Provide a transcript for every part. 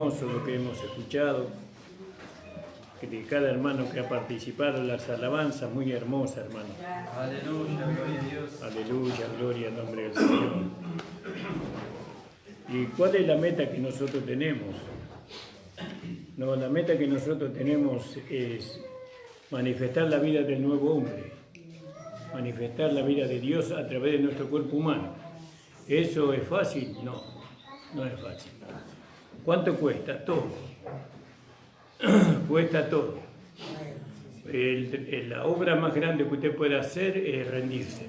Lo que hemos escuchado, que de cada hermano que ha participado en las alabanzas, muy hermosa, hermano. Aleluya, gloria a Dios. Aleluya, gloria al nombre del Señor. ¿Y cuál es la meta que nosotros tenemos? No, la meta que nosotros tenemos es manifestar la vida del nuevo hombre, manifestar la vida de Dios a través de nuestro cuerpo humano. ¿Eso es fácil? No, no es fácil. ¿Cuánto cuesta? Todo. Cuesta todo. La obra más grande que usted puede hacer es rendirse.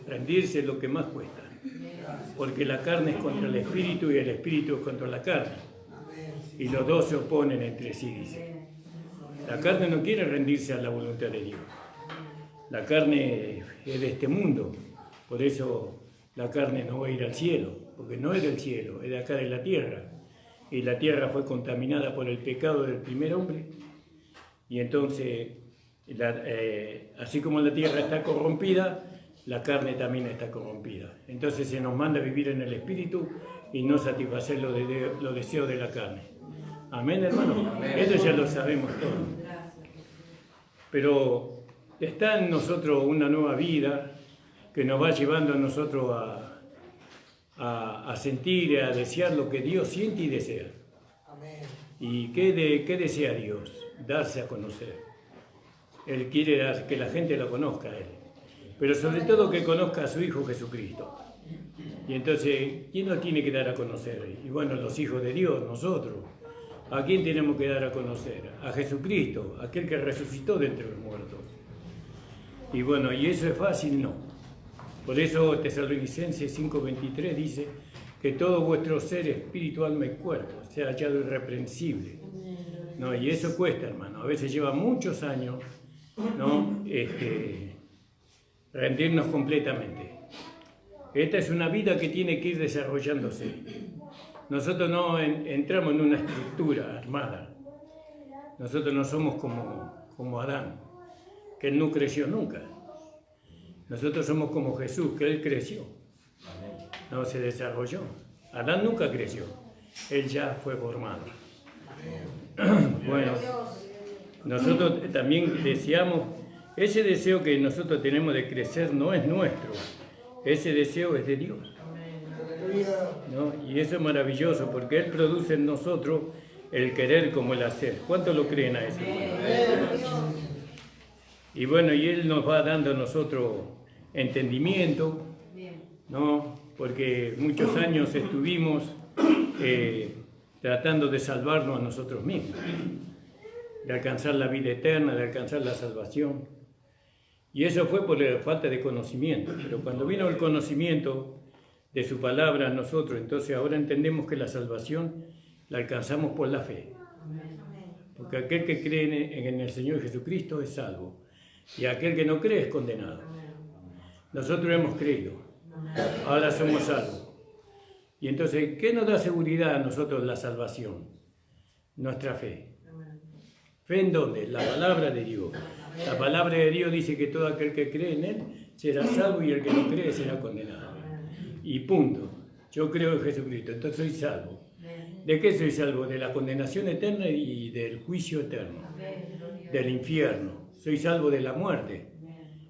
Rendirse es lo que más cuesta. Porque la carne es contra el espíritu y el espíritu es contra la carne. Y los dos se oponen entre sí, dice. La carne no quiere rendirse a la voluntad de Dios. La carne es de este mundo. Por eso la carne no va a ir al cielo, porque no es del cielo, es de acá de la tierra. Y la tierra fue contaminada por el pecado del primer hombre. Y entonces, así como la tierra está corrompida, la carne también está corrompida. Entonces se nos manda a vivir en el espíritu y no satisfacer los deseos de la carne. Amén, hermano. Amén. Eso ya lo sabemos todos. Pero está en nosotros una nueva vida que nos va llevando a nosotros a sentir y a desear lo que Dios siente y desea. Amén. ¿Y qué desea Dios? Darse a conocer. Él quiere que la gente lo conozca a Él, pero sobre todo que conozca a su Hijo Jesucristo. Y entonces, ¿quién nos tiene que dar a conocer? Y bueno, los hijos de Dios, nosotros. ¿A quién tenemos que dar a conocer? A Jesucristo, aquel que resucitó de entre los muertos. Y bueno, ¿y eso es fácil? No. Por eso Tesalonicenses 5:23 dice que todo vuestro ser, espíritu, alma y cuerpo sea hallado irreprensible. No, y eso cuesta, hermano. A veces lleva muchos años, ¿no? Rendirnos completamente. Esta es una vida que tiene que ir desarrollándose. Nosotros no entramos en una estructura armada. Nosotros no somos como Adán, que él no creció nunca. Nosotros somos como Jesús, que Él creció, no se desarrolló. Adán nunca creció, Él ya fue formado. Bueno, nosotros también deseamos, ese deseo que nosotros tenemos de crecer no es nuestro, ese deseo es de Dios. ¿No? Y eso es maravilloso, porque Él produce en nosotros el querer como el hacer. ¿Cuántos lo creen a eso? Y bueno, y Él nos va dando a nosotros entendimiento, ¿no? Porque muchos años estuvimos tratando de salvarnos a nosotros mismos, de alcanzar la vida eterna, de alcanzar la salvación. Y eso fue por la falta de conocimiento. Pero cuando vino el conocimiento de su palabra a nosotros, entonces ahora entendemos que la salvación la alcanzamos por la fe. Porque aquel que cree en el Señor Jesucristo es salvo. Y aquel que no cree es condenado. Nosotros hemos creído, ahora somos salvos. Y entonces, ¿qué nos da seguridad a nosotros la salvación? Nuestra fe. ¿Fe en dónde? La palabra de Dios. La palabra de Dios dice que todo aquel que cree en Él será salvo y el que no cree será condenado. Y punto. Yo creo en Jesucristo, entonces soy salvo. ¿De qué soy salvo? De la condenación eterna y del juicio eterno, del infierno. Soy salvo de la muerte,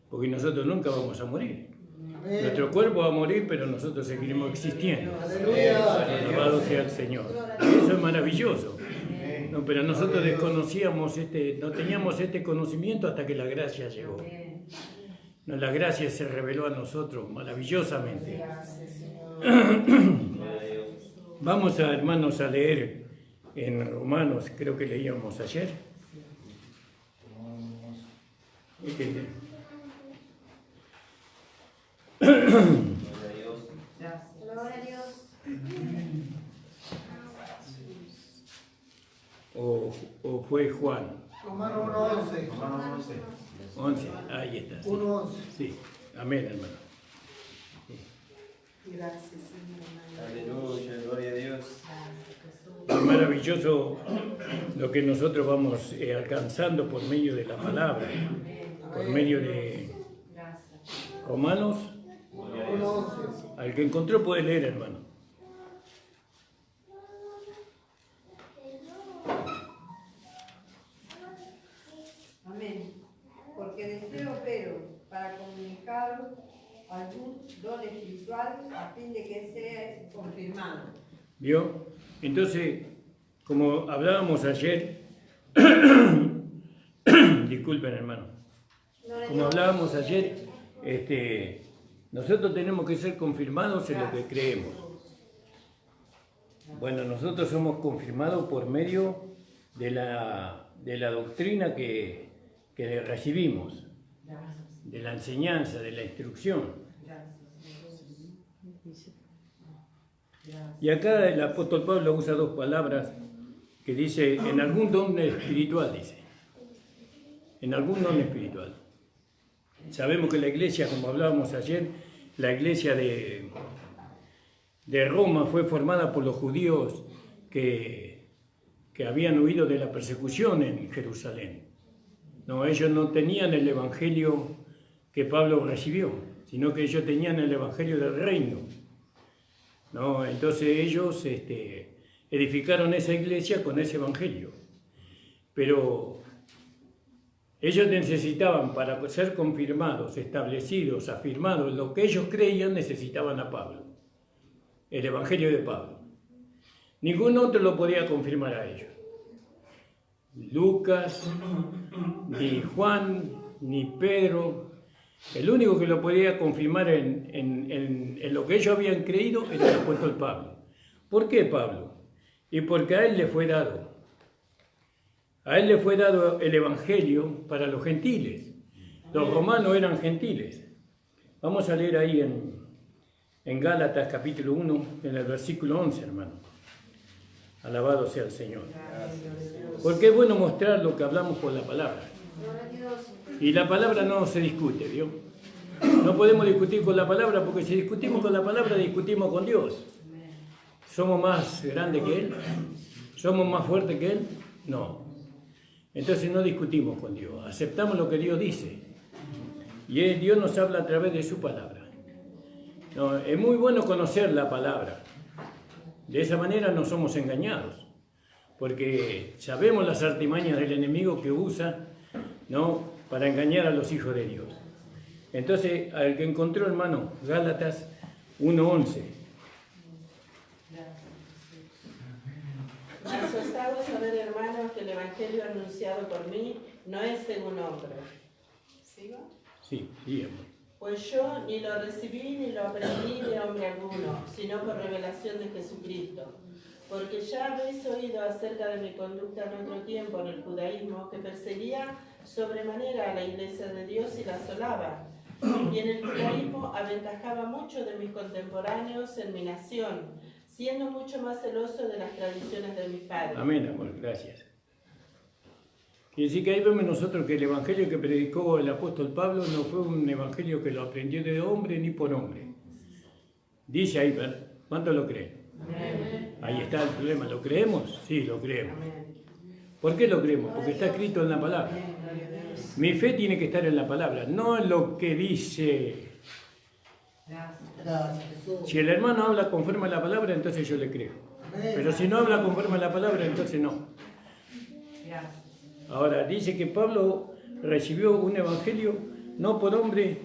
porque nosotros nunca vamos a morir. Nuestro cuerpo va a morir, pero nosotros seguiremos existiendo. Alabado sea el Señor. Eso es maravilloso. No, pero nosotros desconocíamos no teníamos este conocimiento hasta que la gracia llegó. No, la gracia se reveló a nosotros maravillosamente. Vamos a, hermanos, a leer en Romanos, creo que leíamos ayer. Gloria a Dios. O fue Juan. Romanos 1:11. 11, ahí está. Sí. 1:11. Sí, amén, hermano. Gracias, Señor. Aleluya, gloria a Dios. Es maravilloso lo que nosotros vamos alcanzando por medio de la palabra, por medio de Romanos. 1:11. Al que encontró puede leer, hermano. don espiritual a fin de que sea confirmado. ¿Vio? Entonces, como hablábamos ayer, disculpen hermano, como hablábamos ayer, nosotros tenemos que ser confirmados en lo que creemos. Bueno, nosotros somos confirmados por medio de la doctrina que recibimos, de la enseñanza, de la instrucción. Y acá el apóstol Pablo usa dos palabras que dice, en algún don espiritual, dice. En algún don espiritual. Sabemos que la iglesia, como hablábamos ayer, la iglesia de Roma fue formada por los judíos que habían huido de la persecución en Jerusalén. No, ellos no tenían el evangelio que Pablo recibió, sino que ellos tenían el evangelio del reino. No, entonces ellos edificaron esa iglesia con ese evangelio. Pero ellos necesitaban, para ser confirmados, establecidos, afirmados, lo que ellos creían, necesitaban a Pablo, el evangelio de Pablo. Ningún otro lo podía confirmar a ellos. Lucas, ni Juan, ni Pedro. El único que lo podía confirmar en lo que ellos habían creído era el apóstol Pablo. ¿Por qué Pablo? Y porque a él le fue dado. A él le fue dado el evangelio para los gentiles. Los romanos eran gentiles. Vamos a leer ahí en Gálatas capítulo 1, en el versículo 11, hermano. Alabado sea el Señor. Porque es bueno mostrar lo que hablamos por la palabra. Y la palabra no se discute, ¿vio? No podemos discutir con la palabra, porque si discutimos con la palabra, discutimos con Dios. ¿Somos más grandes que Él? ¿Somos más fuertes que Él? No. Entonces no discutimos con Dios, aceptamos lo que Dios dice. Y Dios nos habla a través de su palabra. No, es muy bueno conocer la palabra. De esa manera no somos engañados, porque sabemos las artimañas del enemigo que usa, ¿no?, para engañar a los hijos de Dios. Entonces, al que encontró, hermano, Gálatas 1:11. Mas os hago saber, hermanos, que el evangelio anunciado por mí no es según hombre. ¿Sigo? Sí, amor. Pues yo ni lo recibí ni lo aprendí de hombre alguno, sino por revelación de Jesucristo. Porque ya habéis oído acerca de mi conducta en otro tiempo en el judaísmo, que perseguía sobremanera a la iglesia de Dios y la asolaba. Y en el judaísmo aventajaba mucho de mis contemporáneos en mi nación, siendo mucho más celoso de las tradiciones de mis padres. Amén, amor, gracias. Quiere decir que ahí vemos nosotros que el evangelio que predicó el apóstol Pablo no fue un evangelio que lo aprendió de hombre ni por hombre. Dice ahí, ¿verdad? ¿Cuántos lo creen? Amén. Ahí está el problema. ¿Lo creemos? Sí, lo creemos. ¿Por qué lo creemos? Porque está escrito en la palabra. Mi fe tiene que estar en la palabra, no en lo que dice. Si el hermano habla conforme a la palabra, entonces yo le creo. Pero si no habla conforme a la palabra, entonces no. Ahora, dice que Pablo recibió un evangelio no por hombre,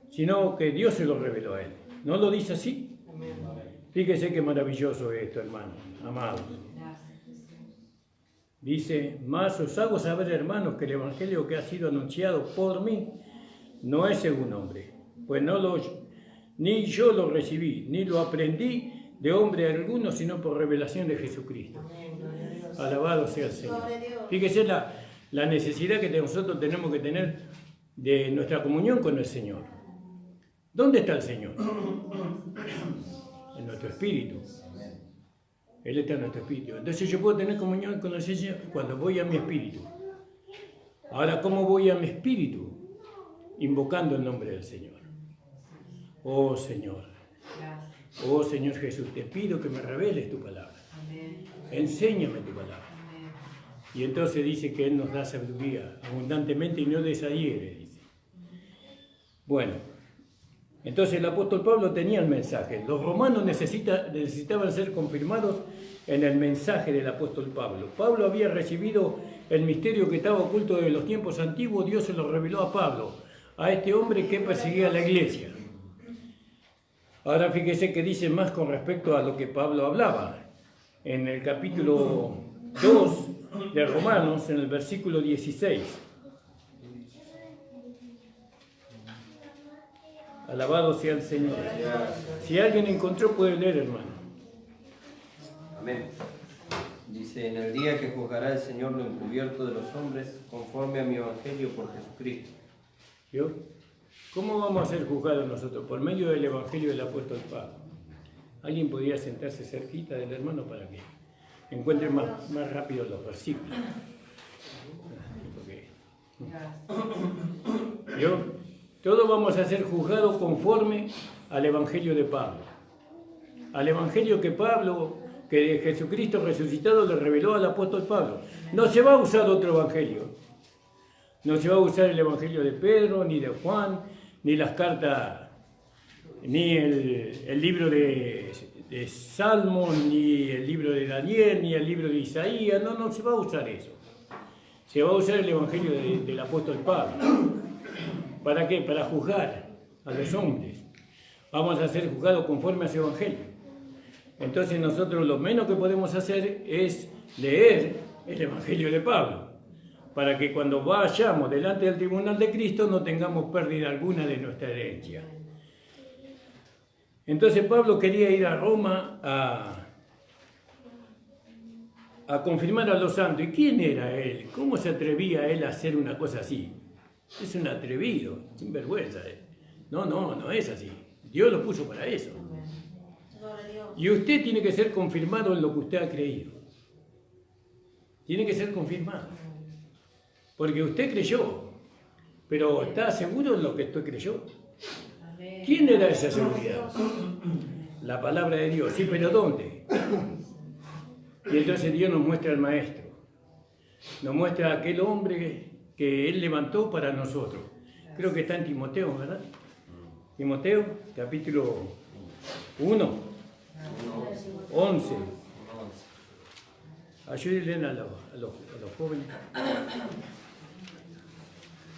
sino que Dios se lo reveló a él. ¿No lo dice así? Fíjese qué maravilloso es esto, hermano, amados. Dice, mas os hago saber, hermanos, que el evangelio que ha sido anunciado por mí no es según hombre, pues ni yo lo recibí, ni lo aprendí de hombre alguno, sino por revelación de Jesucristo. Alabado sea el Señor. Fíjese la necesidad que nosotros tenemos que tener de nuestra comunión con el Señor. ¿Dónde está el Señor? En nuestro espíritu. Él está en nuestro espíritu. Entonces yo puedo tener comunión con el Señor cuando voy a mi espíritu. Ahora, ¿cómo voy a mi espíritu? Invocando el nombre del Señor. Oh Señor. Oh Señor Jesús, te pido que me reveles tu palabra. Enséñame tu palabra. Y entonces dice que Él nos da sabiduría abundantemente y no desadiere, dice. Bueno, entonces el apóstol Pablo tenía el mensaje. Los romanos necesitaban ser confirmados en el mensaje del apóstol Pablo. Pablo había recibido el misterio que estaba oculto de los tiempos antiguos. Dios se lo reveló a Pablo, a este hombre que perseguía a la iglesia. Ahora fíjese que dice más con respecto a lo que Pablo hablaba. En el capítulo 2 de Romanos, en el versículo 16. Alabado sea el Señor. Si alguien encontró, puede leer, hermano. Amén. Dice, en el día que juzgará el Señor lo encubierto de los hombres, conforme a mi evangelio por Jesucristo. ¿Vio? ¿Cómo vamos a ser juzgados nosotros? Por medio del evangelio del apóstol Pablo. ¿Alguien podría sentarse cerquita del hermano para que encuentre más rápido los versículos? ¿Vio? Todos vamos a ser juzgados conforme al evangelio de Pablo. Al evangelio que Jesucristo resucitado le reveló al apóstol Pablo. No se va a usar otro evangelio. No se va a usar el evangelio de Pedro, ni de Juan, ni las cartas, ni el libro de Salmos, ni el libro de Daniel, ni el libro de Isaías. No se va a usar eso. Se va a usar el evangelio del apóstol Pablo. ¿Para qué? Para juzgar a los hombres. Vamos a ser juzgados conforme a ese evangelio. Entonces nosotros lo menos que podemos hacer es leer el evangelio de Pablo, para que cuando vayamos delante del tribunal de Cristo no tengamos pérdida alguna de nuestra herencia. Entonces Pablo quería ir a Roma a confirmar a los santos. ¿Y quién era él? ¿Cómo se atrevía él a hacer una cosa así? Es un atrevido, sin vergüenza. No es así. Dios lo puso para eso. Y usted tiene que ser confirmado en lo que usted ha creído. Tiene que ser confirmado. Porque usted creyó, pero ¿está seguro en lo que usted creyó? ¿Quién era esa seguridad? La palabra de Dios. Sí, pero ¿dónde? Y entonces Dios nos muestra al Maestro. Nos muestra a aquel hombre que Él levantó para nosotros. Creo que está en Timoteo, ¿verdad? Timoteo, capítulo 1. 11. Ayúdenle a los jóvenes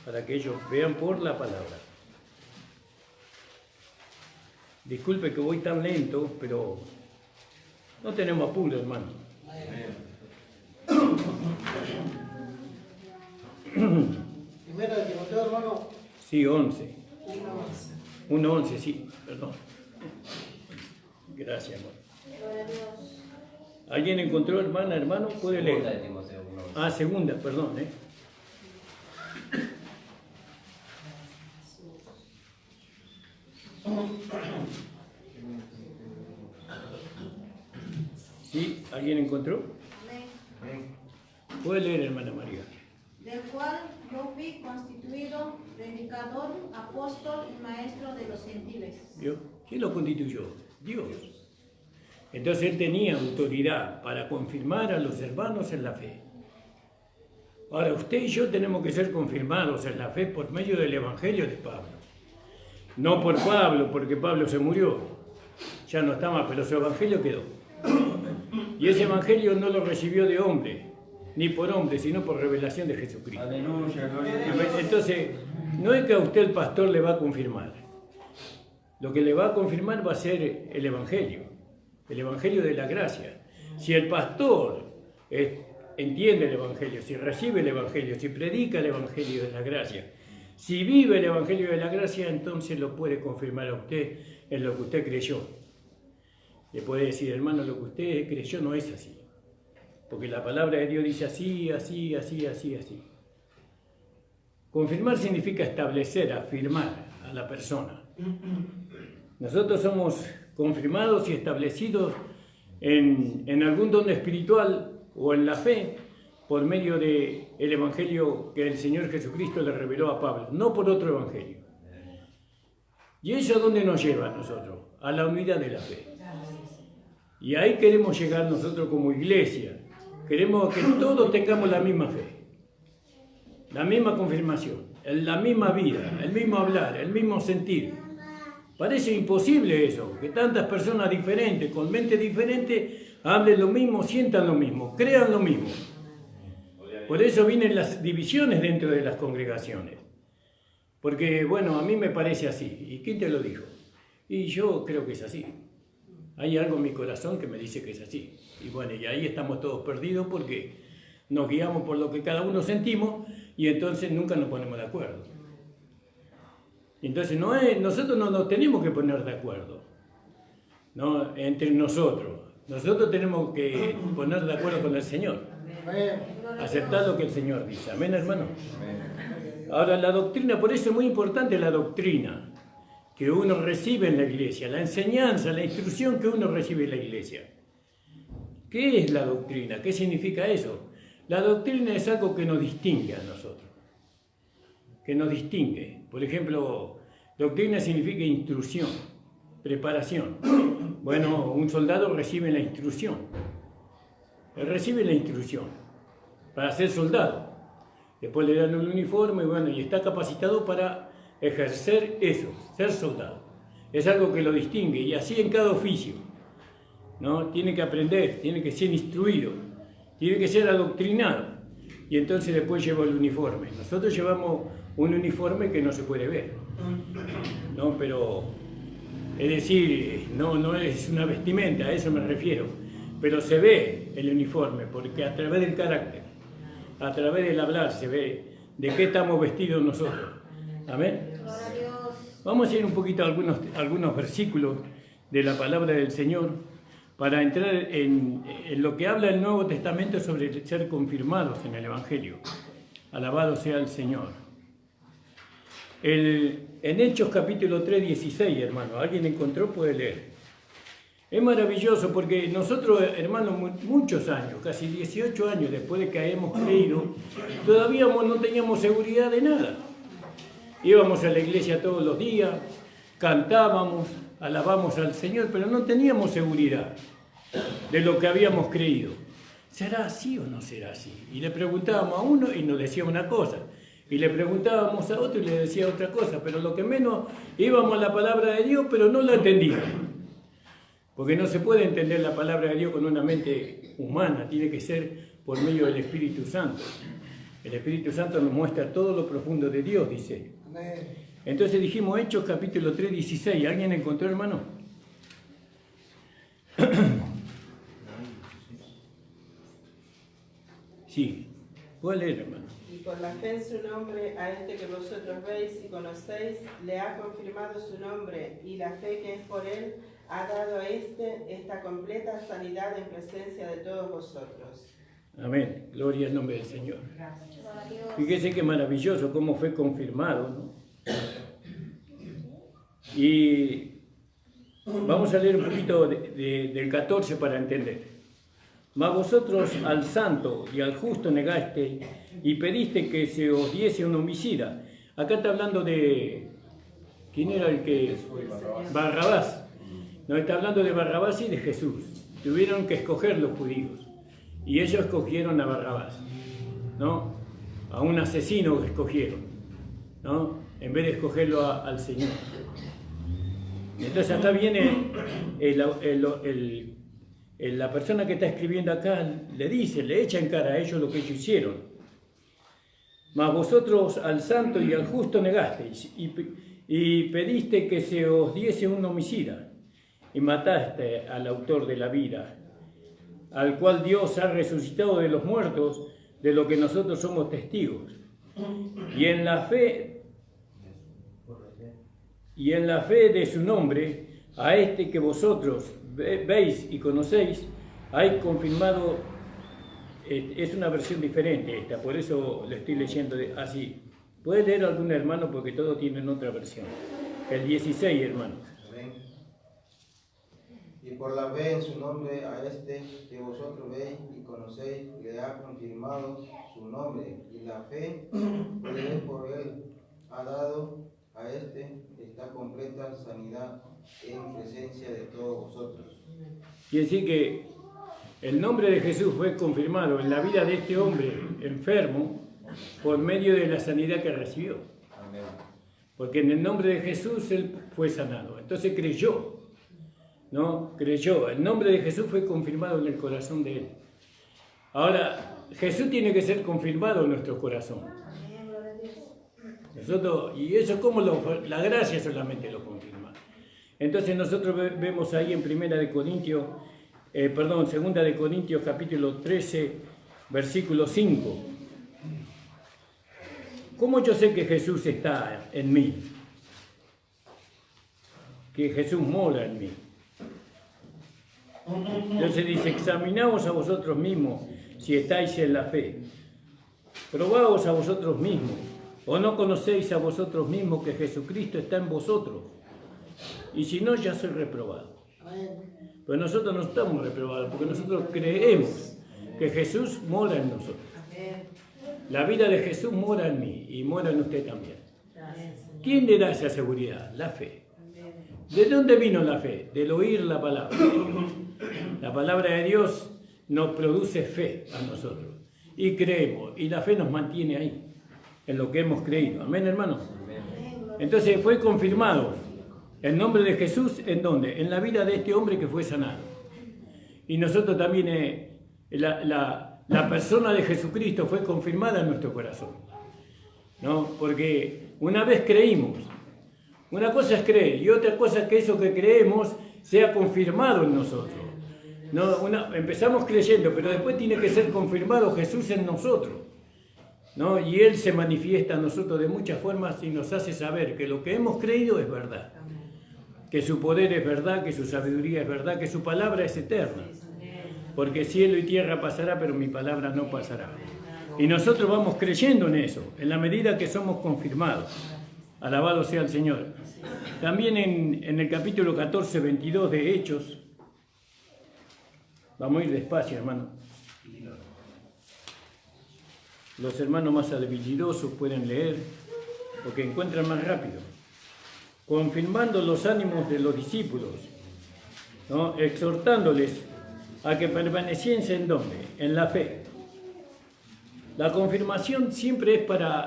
para que ellos vean por la palabra. Disculpe que voy tan lento, pero no tenemos apuro, hermano. Primera de Timoteo, hermano. Sí, 11. 1:11, sí, perdón. Gracias, hermano. ¿Alguien encontró, hermano? Puede Segunda de leer. Timoteo 1. Segunda, perdón. ¿Sí? ¿Alguien encontró? Amén. Puede leer, hermana María. Del cual yo fui constituido predicador, apóstol y maestro de los gentiles. ¿Vio? ¿Quién lo constituyó? Dios. Entonces él tenía autoridad para confirmar a los hermanos en la fe. Ahora usted y yo tenemos que ser confirmados en la fe por medio del evangelio de Pablo. No por Pablo, porque Pablo se murió. Ya no está más, pero su evangelio quedó. Y ese evangelio no lo recibió de hombre, ni por hombre, sino por revelación de Jesucristo. Aleluya, gloria a Dios. Entonces, no es que a usted el pastor le va a confirmar. Lo que le va a confirmar va a ser el evangelio de la gracia. Si el pastor entiende el evangelio, si recibe el evangelio, si predica el evangelio de la gracia, si vive el evangelio de la gracia, entonces lo puede confirmar a usted en lo que usted creyó. Le puede decir, hermano, lo que usted creyó no es así. Porque la palabra de Dios dice así, así, así, así, así. Confirmar significa establecer, afirmar a la persona. Nosotros somos confirmados y establecidos en algún don espiritual o en la fe por medio del evangelio que el Señor Jesucristo le reveló a Pablo, no por otro evangelio. ¿Y eso a dónde nos lleva a nosotros? A la unidad de la fe. Y ahí queremos llegar nosotros como iglesia. Queremos que todos tengamos la misma fe, la misma confirmación, la misma vida, el mismo hablar, el mismo sentir. Parece imposible eso, que tantas personas diferentes, con mente diferente, hablen lo mismo, sientan lo mismo, crean lo mismo. Por eso vienen las divisiones dentro de las congregaciones. Porque, bueno, a mí me parece así. ¿Y quién te lo dijo? Y yo creo que es así. Hay algo en mi corazón que me dice que es así. Y bueno, y ahí estamos todos perdidos porque nos guiamos por lo que cada uno sentimos y entonces nunca nos ponemos de acuerdo. Entonces nosotros no nos tenemos que poner de acuerdo, ¿no? Entre nosotros. Nosotros tenemos que poner de acuerdo con el Señor. Aceptar lo que el Señor dice. Amén, hermano. Ahora, la doctrina, por eso es muy importante la doctrina que uno recibe en la iglesia, la enseñanza, la instrucción que uno recibe en la iglesia. ¿Qué es la doctrina? ¿Qué significa eso? La doctrina es algo que nos distingue a nosotros, que nos distingue. Por ejemplo, doctrina significa instrucción, preparación. Bueno, un soldado recibe la instrucción. Él recibe la instrucción para ser soldado. Después le dan un uniforme, bueno, y está capacitado para ejercer eso, ser soldado. Es algo que lo distingue, y así en cada oficio, ¿no? Tiene que aprender, tiene que ser instruido, tiene que ser adoctrinado, y entonces después lleva el uniforme. Nosotros llevamos un uniforme que no se puede ver, ¿no? Pero, es decir, no es una vestimenta, a eso me refiero, pero se ve el uniforme, porque a través del carácter, a través del hablar, se ve de qué estamos vestidos nosotros. Amén. Vamos a ir un poquito a algunos versículos de la palabra del Señor para entrar en lo que habla el Nuevo Testamento sobre ser confirmados en el Evangelio. Alabado sea el Señor. En Hechos capítulo 3, 16, hermano, ¿alguien encontró? Puede leer. Es maravilloso porque nosotros, hermanos, muchos años, casi 18 años después de que hemos creído, todavía no teníamos seguridad de nada. Íbamos a la iglesia todos los días, cantábamos, alabamos al Señor, pero no teníamos seguridad de lo que habíamos creído. ¿Será así o no será así? Y le preguntábamos a uno y nos decía una cosa, y le preguntábamos a otro y le decía otra cosa, pero lo que menos íbamos a la palabra de Dios, pero no la entendíamos. Porque no se puede entender la palabra de Dios con una mente humana, tiene que ser por medio del Espíritu Santo. El Espíritu Santo nos muestra todo lo profundo de Dios, dice. Entonces dijimos Hechos capítulo 3, 16. ¿Alguien encontró, hermano? Sí, puede leer, hermano. Y por la fe en su nombre, a este que vosotros veis y conocéis, le ha confirmado su nombre, y la fe que es por él ha dado a esta completa sanidad en presencia de todos vosotros. Amén. Gloria al nombre del Señor. Fíjese qué maravilloso cómo fue confirmado, ¿no? Y vamos a leer un poquito del 14 para entender. Mas vosotros al santo y al justo negaste y pediste que se os diese un homicida. Acá está hablando de... ¿Quién era el que...? Barrabás. No, está hablando de Barrabás y de Jesús. Tuvieron que escoger los judíos. Y ellos escogieron a Barrabás, ¿no? A un asesino que escogieron, ¿no? En vez de escogerlo al Señor. Entonces acá viene la persona que está escribiendo acá, le dice, le echa en cara a ellos lo que ellos hicieron. Mas vosotros al santo y al justo negasteis y pediste que se os diese un homicida y mataste al autor de la vida, al cual Dios ha resucitado de los muertos, de lo que nosotros somos testigos. Y en la fe de su nombre, a este que vosotros veis y conocéis, hay confirmado. Es una versión diferente esta, por eso le estoy leyendo así. ¿Puede leer algún hermano? Porque todos tienen otra versión. El 16, hermanos. Y por la fe en su nombre a este que vosotros veis y conocéis, le ha confirmado su nombre, y la fe que por él ha dado a este esta completa sanidad en presencia de todos vosotros. Quiere decir que el nombre de Jesús fue confirmado en la vida de este hombre enfermo por medio de la sanidad que recibió. Porque en el nombre de Jesús él fue sanado. Entonces creyó. ¿No? Creyó. El nombre de Jesús fue confirmado en el corazón de él. Ahora, Jesús tiene que ser confirmado en nuestro corazón. Nosotros, y eso como la gracia solamente lo confirma. Entonces nosotros vemos ahí en 2 de Corintios capítulo 13, versículo 5. ¿Cómo yo sé que Jesús está en mí? Que Jesús mora en mí. Entonces dice, examinaos a vosotros mismos si estáis en la fe. Probaos a vosotros mismos. ¿O no conocéis a vosotros mismos que Jesucristo está en vosotros? Y si no, ya soy reprobado. Pues nosotros no estamos reprobados, porque nosotros creemos que Jesús mora en nosotros. La vida de Jesús mora en mí y mora en usted también. ¿Quién le da esa seguridad? La fe. ¿De dónde vino la fe? Del oír la palabra. La palabra de Dios nos produce fe a nosotros. Y creemos. Y la fe nos mantiene ahí, en lo que hemos creído. Amén, hermanos. Entonces fue confirmado el nombre de Jesús, ¿en dónde? En la vida de este hombre que fue sanado. Y nosotros también, la persona de Jesucristo fue confirmada en nuestro corazón, ¿no? Porque una vez creímos, una cosa es creer y otra cosa es que eso que creemos sea confirmado en nosotros. No, empezamos creyendo, pero después tiene que ser confirmado Jesús en nosotros, ¿no? Y Él se manifiesta a nosotros de muchas formas y nos hace saber que lo que hemos creído es verdad, que su poder es verdad, que su sabiduría es verdad, que su palabra es eterna. Porque cielo y tierra pasará, pero mi palabra no pasará. Y nosotros vamos creyendo en eso, en la medida que somos confirmados. Alabado sea el Señor. También en el capítulo 14, 22 de Hechos, vamos a ir despacio, hermano. Los hermanos más habilidosos pueden leer, porque encuentran más rápido. Confirmando los ánimos de los discípulos, ¿no? Exhortándoles a que permaneciesen, ¿dónde? En la fe. La confirmación siempre es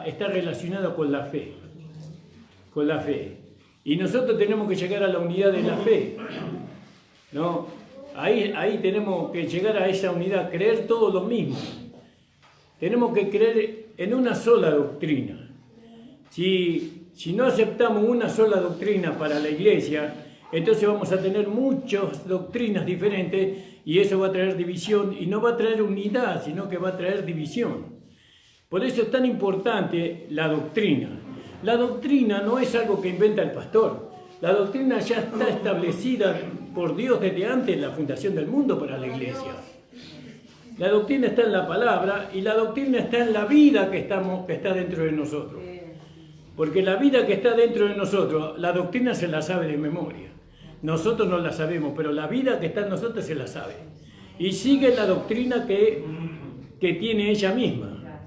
está relacionada con la fe. Con la fe. Y nosotros tenemos que llegar a la unidad de la fe, ¿no? Ahí tenemos que llegar a esa unidad, creer todo lo mismo. Tenemos que creer en una sola doctrina. Si no aceptamos una sola doctrina para la iglesia, entonces vamos a tener muchas doctrinas diferentes y eso va a traer división y no va a traer unidad, sino que va a traer división. Por eso es tan importante la doctrina. La doctrina no es algo que inventa el pastor. La doctrina ya está establecida por Dios desde antes de la fundación del mundo para la iglesia. La doctrina está en la palabra y la doctrina está en la vida que está dentro de nosotros. Porque la vida que está dentro de nosotros, la doctrina se la sabe de memoria. Nosotros no la sabemos, pero la vida que está en nosotros se la sabe. Y sigue la doctrina que tiene ella misma.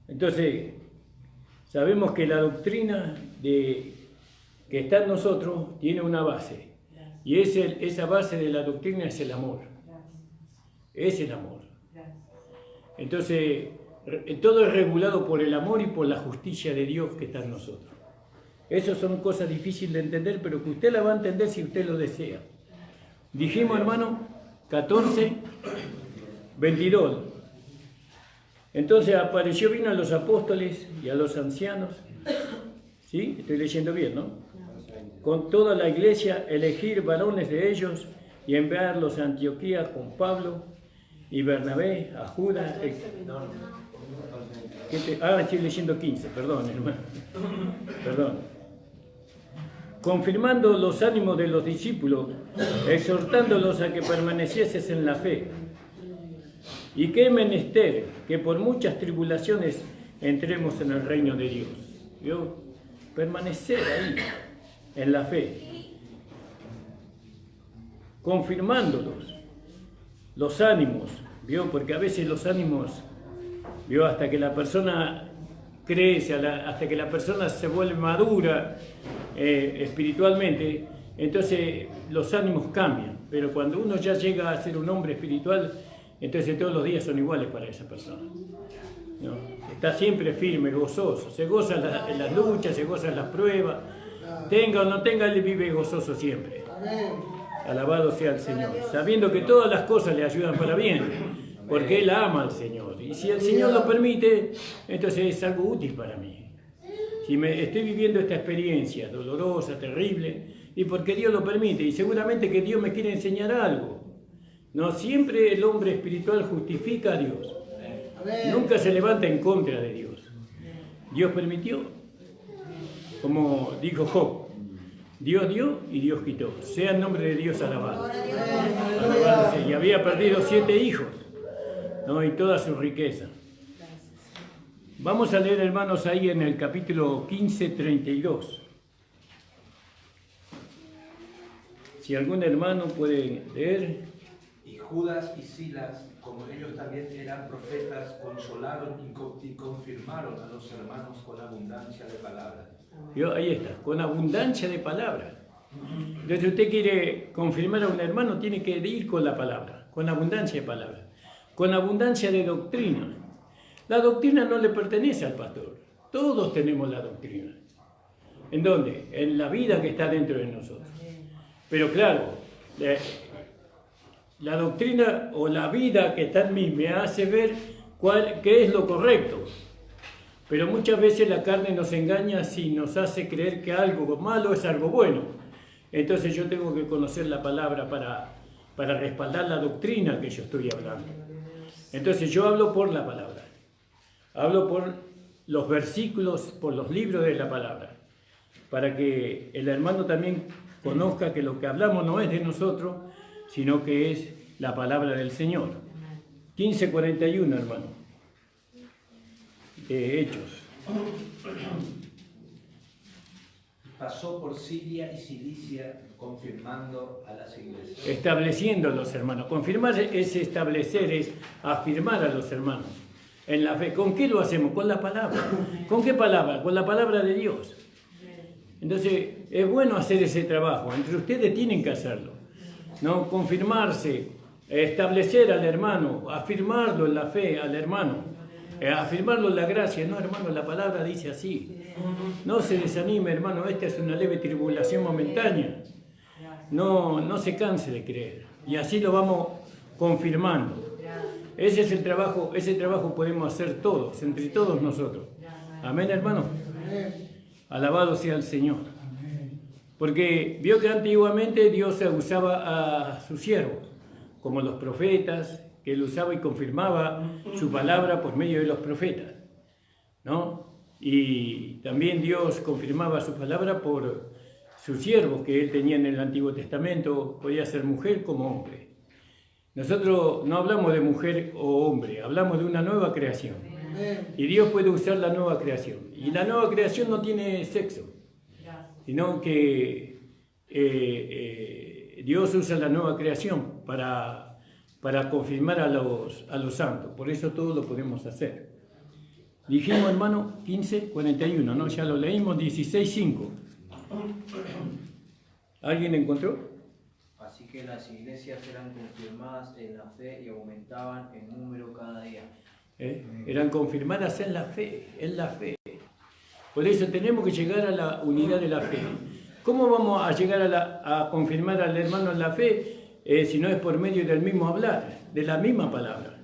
Entonces, sabemos que la doctrina que está en nosotros tiene una base. Y esa base de la doctrina es el amor. Es el amor. Entonces, todo es regulado por el amor y por la justicia de Dios que está en nosotros. Esas son cosas difíciles de entender, pero que usted la va a entender si usted lo desea. Dijimos, hermano, 14, 22. Entonces vino a los apóstoles y a los ancianos, ¿sí? Estoy leyendo bien, ¿no? Con toda la iglesia, elegir varones de ellos y enviarlos a Antioquía con Pablo y Bernabé, a Judas. Estoy leyendo 15, perdón, hermano. Perdón. Confirmando los ánimos de los discípulos, exhortándolos a que permanecieses en la fe. Y qué menester que por muchas tribulaciones entremos en el reino de Dios. ¿Vio? Permanecer ahí, en la fe. Confirmándolos, los ánimos, ¿vio? Porque a veces los ánimos, ¿vio? Hasta que la persona crece, hasta que la persona se vuelve madura espiritualmente, entonces los ánimos cambian. Pero cuando uno ya llega a ser un hombre espiritual, entonces todos los días son iguales para esa persona, ¿no? Está siempre firme, gozoso, se goza en las luchas, se goza en las pruebas, tenga o no tenga, él vive gozoso siempre. Alabado sea el Señor, sabiendo que todas las cosas le ayudan para bien, porque él ama al Señor. Y si el Señor lo permite, entonces es algo útil para mí. Si estoy viviendo esta experiencia dolorosa, terrible, y porque Dios lo permite, y seguramente que Dios me quiere enseñar algo. No siempre el hombre espiritual justifica a Dios. Nunca se levanta en contra de Dios. Dios permitió, como dijo Job, Dios dio y Dios quitó. Sea el nombre de Dios alabado. Alabándose. Y había perdido 7 hijos, ¿no? Y toda su riqueza. Vamos a leer, hermanos, ahí en el capítulo 15, 32. Si algún hermano puede leer. Y Judas y Silas, como ellos también eran profetas, consolaron y confirmaron a los hermanos con abundancia de palabras. Ahí está, con abundancia de palabras. Entonces, usted quiere confirmar a un hermano, tiene que ir con la palabra, con abundancia de palabras, con abundancia de doctrina. La doctrina no le pertenece al pastor, todos tenemos la doctrina. ¿En dónde? En la vida que está dentro de nosotros. Pero claro, la doctrina o la vida que está en mí me hace ver qué es lo correcto. Pero muchas veces la carne nos engaña si nos hace creer que algo malo es algo bueno. Entonces yo tengo que conocer la palabra para respaldar la doctrina que yo estoy hablando. Entonces yo hablo por la palabra. Hablo por los versículos, por los libros de la palabra. Para que el hermano también conozca que lo que hablamos no es de nosotros, sino que es la palabra del Señor. 15:41, hermano. Hechos. Pasó por Siria y Cilicia, confirmando a las iglesias. Estableciendo a los hermanos. Confirmar es establecer, es afirmar a los hermanos en la fe. ¿Con qué lo hacemos? Con la palabra. ¿Con qué palabra? Con la palabra de Dios. Entonces, es bueno hacer ese trabajo. Entre ustedes tienen que hacerlo. ¿No? Confirmarse, establecer al hermano, afirmarlo en la fe al hermano. Afirmarlo en la gracia. No, hermano, la palabra dice así. No se desanime, hermano, esta es una leve tribulación momentánea. No se canse de creer. Y así lo vamos confirmando. Ese es el trabajo, ese trabajo podemos hacer todos, entre todos nosotros. Amén, hermano. Alabado sea el Señor. Porque vio que antiguamente Dios usaba a sus siervos, como los profetas, que él usaba y confirmaba su palabra por medio de los profetas, ¿no? Y también Dios confirmaba su palabra por sus siervos que él tenía en el Antiguo Testamento, podía ser mujer como hombre. Nosotros no hablamos de mujer o hombre, hablamos de una nueva creación. Y Dios puede usar la nueva creación. Y la nueva creación no tiene sexo, sino que Dios usa la nueva creación para confirmar a los santos. Por eso todo lo podemos hacer. Dijimos, hermano, 15:41, ¿no? Ya lo leímos, 16:5. ¿Alguien encontró? Así que las iglesias eran confirmadas en la fe y aumentaban en número cada día. Eran confirmadas en la fe, Por eso tenemos que llegar a la unidad de la fe. ¿Cómo vamos a llegar a confirmar al hermano en la fe si no es por medio del mismo hablar, de la misma palabra?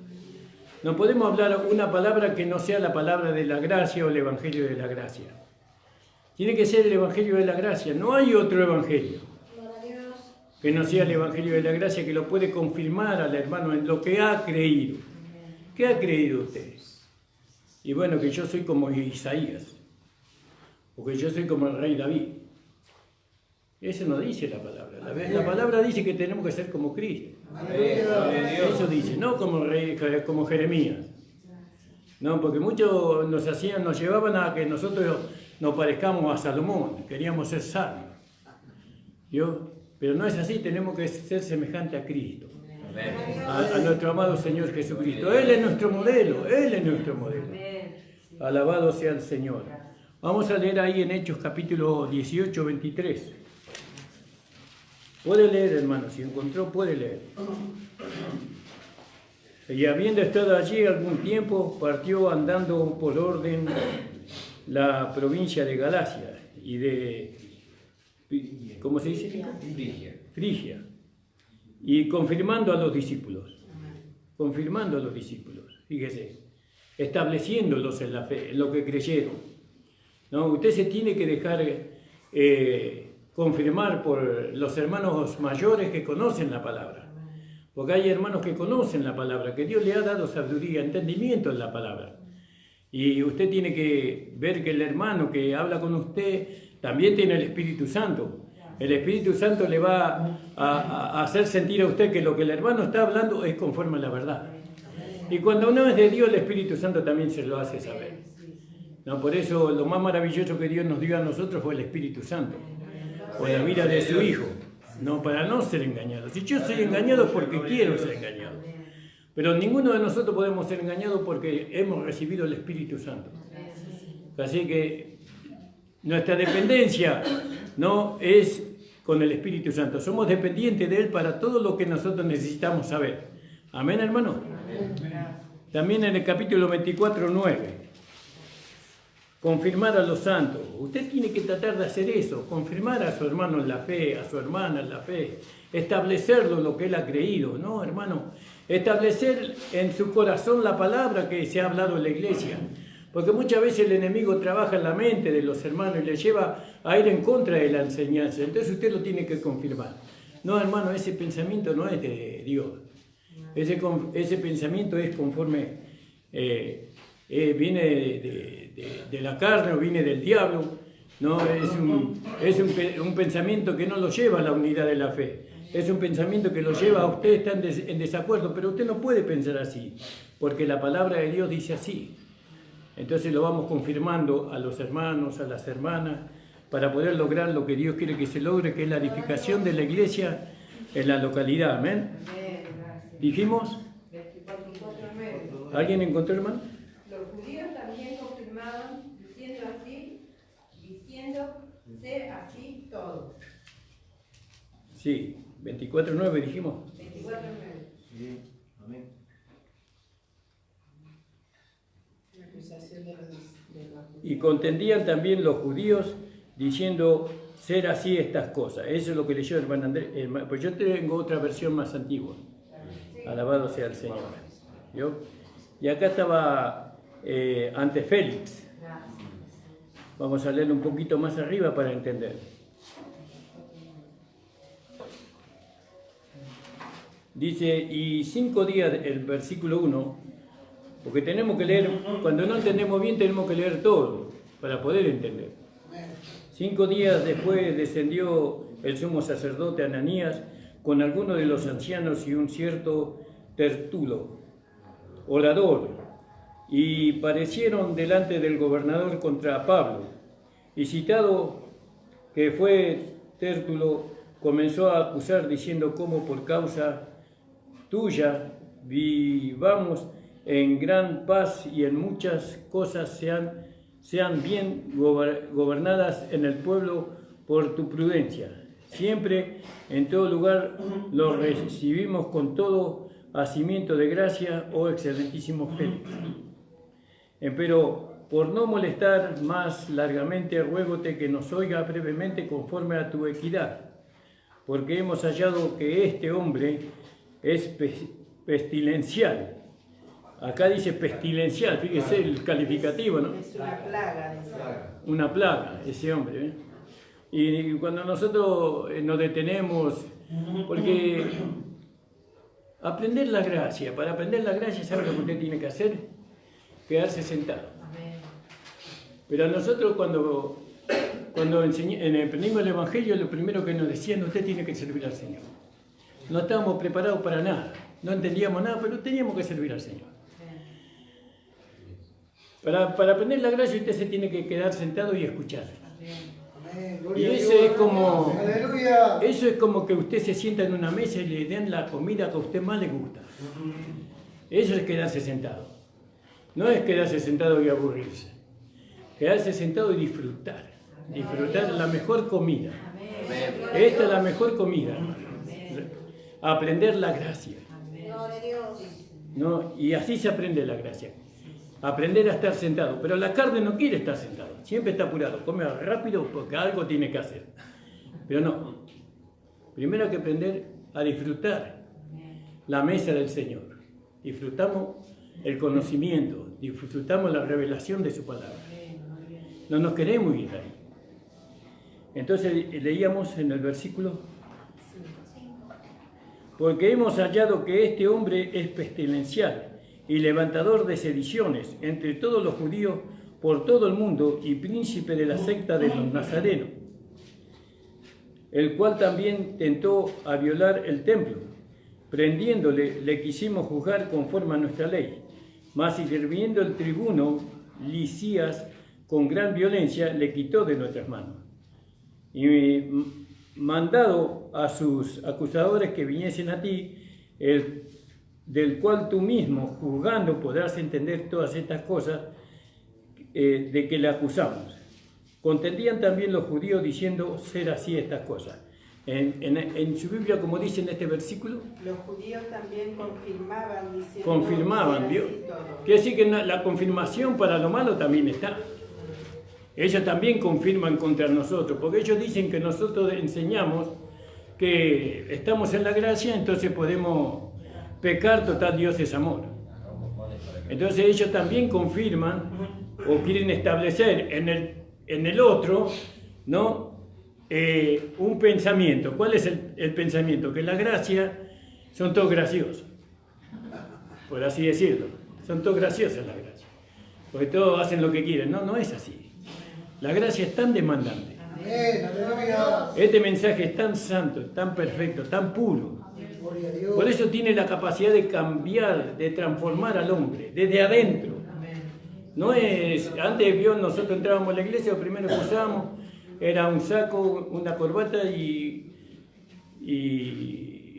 No podemos hablar una palabra que no sea la palabra de la gracia o el evangelio de la gracia. Tiene que ser el evangelio de la gracia. No hay otro evangelio que no sea el evangelio de la gracia que lo puede confirmar al hermano en lo que ha creído. ¿Qué ha creído usted? Y bueno, que yo soy como Isaías, o que yo soy como el rey David. Eso no dice la palabra. La palabra dice que tenemos que ser como Cristo. Eso dice, no como Jeremías. No, porque muchos nos llevaban a que nosotros nos parezcamos a Salomón, queríamos ser sabios. Pero no es así, tenemos que ser semejante a Cristo. A nuestro amado Señor Jesucristo. Él es nuestro modelo, Él es nuestro modelo. Alabado sea el Señor. Vamos a leer ahí en Hechos capítulo 18, 23. Puede leer, hermano, si encontró, puede leer. Y habiendo estado allí algún tiempo, partió andando por orden la provincia de Galacia y de, ¿cómo se dice? Frigia. Y confirmando a los discípulos, fíjese, estableciéndolos en la fe, en lo que creyeron. No, usted se tiene que dejar confirmar por los hermanos mayores que conocen la palabra. Porque hay hermanos que conocen la palabra, que Dios le ha dado sabiduría, entendimiento en la palabra. Y usted tiene que ver que el hermano que habla con usted también tiene el Espíritu Santo. El Espíritu Santo le va a hacer sentir a usted que lo que el hermano está hablando es conforme a la verdad. Y cuando uno es de Dios, el Espíritu Santo también se lo hace saber. No, por eso lo más maravilloso que Dios nos dio a nosotros fue el Espíritu Santo, por la vida de su Hijo, no para no ser engañados. Si yo soy engañado es porque quiero ser engañado, pero ninguno de nosotros podemos ser engañados porque hemos recibido el Espíritu Santo. Así que nuestra dependencia no es con el Espíritu Santo, somos dependientes de Él para todo lo que nosotros necesitamos saber. Amén, hermano. También en el capítulo 24:9, confirmar a los santos. Usted tiene que tratar de hacer eso, confirmar a su hermano en la fe, a su hermana en la fe, establecerlo lo que él ha creído, ¿no, hermano? Establecer en su corazón la palabra que se ha hablado en la iglesia. Porque muchas veces el enemigo trabaja en la mente de los hermanos y les lleva a ir en contra de la enseñanza. Entonces usted lo tiene que confirmar. No, hermano, ese pensamiento no es de Dios. Ese pensamiento es conforme, viene de la carne o viene del diablo. No, es un pensamiento que no lo lleva a la unidad de la fe. Es un pensamiento que lo lleva a usted estar en desacuerdo, pero usted no puede pensar así, porque la palabra de Dios dice así. Entonces lo vamos confirmando a los hermanos, a las hermanas, para poder lograr lo que Dios quiere que se logre, que es la edificación de la iglesia en la localidad. Amén. ¿Dijimos? ¿Alguien encontró, hermano? Los judíos también confirmaban diciendo ser así todo. Sí, 24:9 dijimos. 24:9. Sí, amén. Y contendían también los judíos diciendo ser así estas cosas. Eso es lo que leyó el hermano Andrés. Pues yo tengo otra versión más antigua. Alabado sea el Señor. ¿Vio? Y acá estaba ante Félix. Vamos a leerlo un poquito más arriba para entender. Dice, y 5 días, el versículo 1, porque tenemos que leer, cuando no entendemos bien tenemos que leer todo para poder entender. 5 días después descendió el sumo sacerdote Ananías con algunos de los ancianos y un cierto Tertulo, orador, y parecieron delante del gobernador contra Pablo. Y citado que fue Tertulo, comenzó a acusar diciendo cómo por causa tuya vivamos en gran paz y en muchas cosas sean bien gobernadas en el pueblo por tu prudencia. Siempre, en todo lugar, lo recibimos con todo hacimiento de gracia, oh excelentísimo Félix. Pero, por no molestar más largamente, ruégote que nos oiga brevemente conforme a tu equidad, porque hemos hallado que este hombre es pestilencial. Acá dice pestilencial, fíjese el calificativo, ¿no? Es una plaga, dice. Una plaga, ese hombre, ¿eh? Y cuando nosotros nos detenemos, porque aprender la gracia, para aprender la gracia, ¿sabe lo que usted tiene que hacer? Quedarse sentado. Pero nosotros cuando aprendimos el Evangelio, lo primero que nos decían, usted tiene que servir al Señor. No estábamos preparados para nada, no entendíamos nada, pero teníamos que servir al Señor. Para aprender la gracia usted se tiene que quedar sentado y escuchar. Y eso es como que usted se sienta en una mesa y le den la comida que a usted más le gusta. Eso es quedarse sentado. No es quedarse sentado y aburrirse. Quedarse sentado y disfrutar. Disfrutar la mejor comida. Esta es la mejor comida, hermano. Aprender la gracia. ¿No? Y así se aprende la gracia. Aprender a estar sentado. Pero la carne no quiere estar sentado. Siempre está apurado. Come rápido porque algo tiene que hacer. Pero no. Primero hay que aprender a disfrutar la mesa del Señor. Disfrutamos el conocimiento. Disfrutamos la revelación de su palabra. no nos queremos ir ahí. Entonces leíamos en el versículo: porque hemos hallado que este hombre es pestilencial y levantador de sediciones entre todos los judíos por todo el mundo y príncipe de la secta de los nazarenos, el cual también tentó a violar el templo. Prendiéndole, le quisimos juzgar conforme a nuestra ley, mas interviniendo el tribuno Licias con gran violencia, le quitó de nuestras manos. Y mandado a sus acusadores que viniesen a ti, del cual tú mismo, juzgando, podrás entender todas estas cosas de que le acusamos. Contendían también los judíos diciendo ser así estas cosas. En su Biblia, como dice en este versículo, los judíos también confirmaban diciendo confirmaban, ¿vio? ser así todo. Quiere decir que la confirmación para lo malo también está. Ellos también confirman contra nosotros, porque ellos dicen que nosotros enseñamos que estamos en la gracia, entonces podemos pecar, total Dios es amor. Entonces ellos también confirman o quieren establecer en el otro, ¿no? Un pensamiento. ¿Cuál es el pensamiento? Que la gracia son todos graciosos, por así decirlo. Son todos graciosos la gracia, porque todos hacen lo que quieren. No, no es así. La gracia es tan demandante. Este mensaje es tan santo, tan perfecto, tan puro. Por eso tiene la capacidad de cambiar, de transformar al hombre desde adentro. No es, antes nosotros entrábamos a la iglesia, lo primero que usábamos era un saco, una corbata y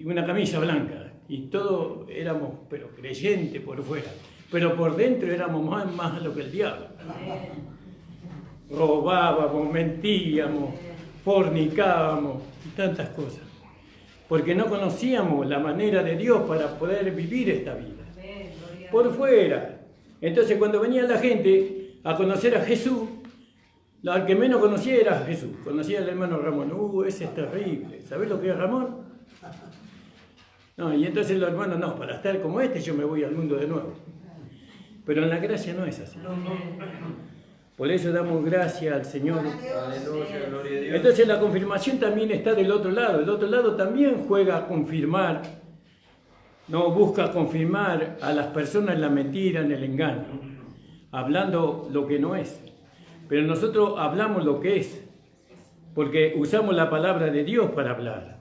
una camisa blanca. Y todos éramos, pero creyentes por fuera. Pero por dentro éramos más malos que el diablo. Robábamos, mentíamos, fornicábamos y tantas cosas. Porque no conocíamos la manera de Dios para poder vivir esta vida. Por fuera. Entonces cuando venía la gente a conocer a Jesús, al que menos conocía era Jesús. Conocía al hermano Ramón. Ese es terrible. ¿Sabés lo que es Ramón? No, y entonces los hermanos, no, para estar como este yo me voy al mundo de nuevo. Pero en la gracia no es así. Por eso damos gracias al Señor. Aleluya, gloria a Dios. Entonces la confirmación también está del otro lado. El otro lado también juega a confirmar, no busca confirmar a las personas en la mentira, en el engaño, hablando lo que no es. Pero nosotros hablamos lo que es, porque usamos la palabra de Dios para hablar.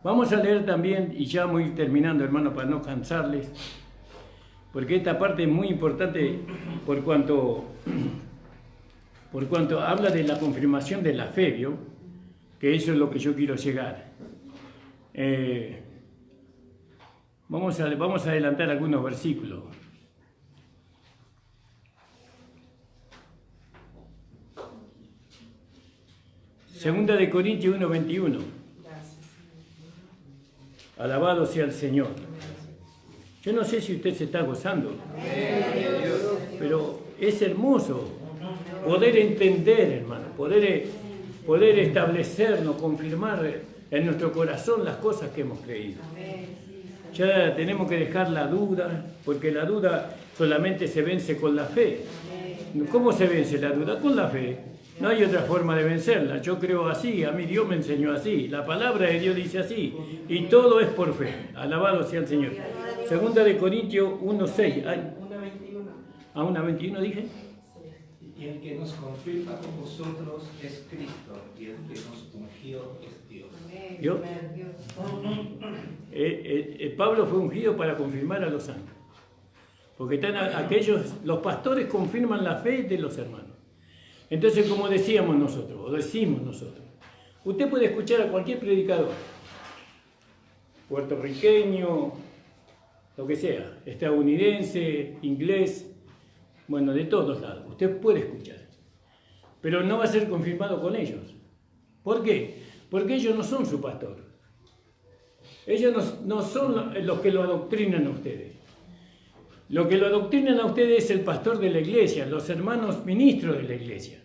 Vamos a leer también, y ya voy terminando, hermano, para no cansarles, porque esta parte es muy importante por cuanto habla de la confirmación de la fe, ¿vio? Que eso es lo que yo quiero llegar. Vamos a adelantar algunos versículos. Segunda de Corintios 1:21. Alabado sea el Señor. Yo no sé si usted se está gozando, pero es hermoso poder entender, hermano, poder establecernos, confirmar en nuestro corazón las cosas que hemos creído. Ya tenemos que dejar la duda, porque la duda solamente se vence con la fe. ¿Cómo se vence la duda? Con la fe. No hay otra forma de vencerla. Yo creo así, a mí Dios me enseñó así. La palabra de Dios dice así. Y todo es por fe. Alabado sea el Señor. Segunda de Corintios 1:6. 1:21. ¿A 1:21 dije? Y el que nos confirma con vosotros es Cristo, y el que nos ungió es Dios. ¿Vio? Pablo fue ungido para confirmar a los santos. Porque están los pastores confirman la fe de los hermanos. Entonces, como decíamos nosotros, o decimos nosotros, usted puede escuchar a cualquier predicador, puertorriqueño, lo que sea, estadounidense, inglés, bueno, de todos lados, usted puede escuchar, pero no va a ser confirmado con ellos. ¿Por qué? Porque ellos no son su pastor. Ellos no son los que lo adoctrinan a ustedes. Lo que lo adoctrinan a ustedes es el pastor de la iglesia, los hermanos ministros de la iglesia.